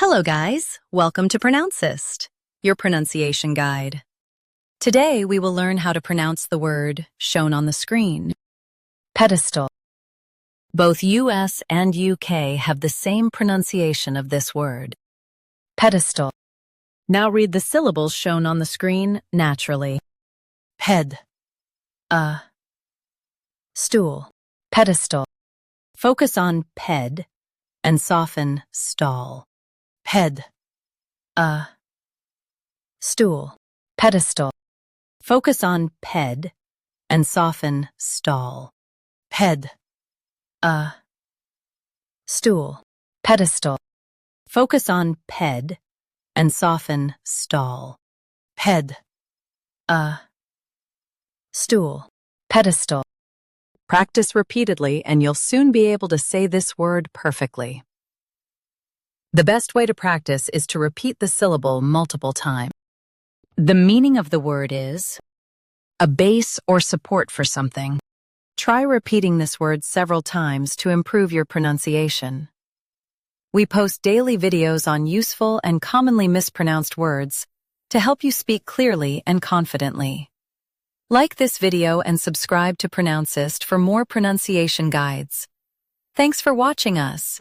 Hello guys, welcome to Pronouncist, your pronunciation guide. Today we will learn how to pronounce the word shown on the screen, pedestal. Both US and UK have the same pronunciation of this word, pedestal. Now read the syllables shown on the screen naturally. Ped, stool, pedestal. Focus on ped and soften stall. Ped, stool, pedestal. Focus on ped and soften stall. Ped, stool, pedestal. Focus on ped and soften stall. Ped, stool, pedestal. Practice repeatedly and you'll soon be able to say this word perfectly. The best way to practice is to repeat the syllable multiple times. The meaning of the word is a base or support for something. Try repeating this word several times to improve your pronunciation. We post daily videos on useful and commonly mispronounced words to help you speak clearly and confidently. Like this video and subscribe to Pronouncist for more pronunciation guides. Thanks for watching us.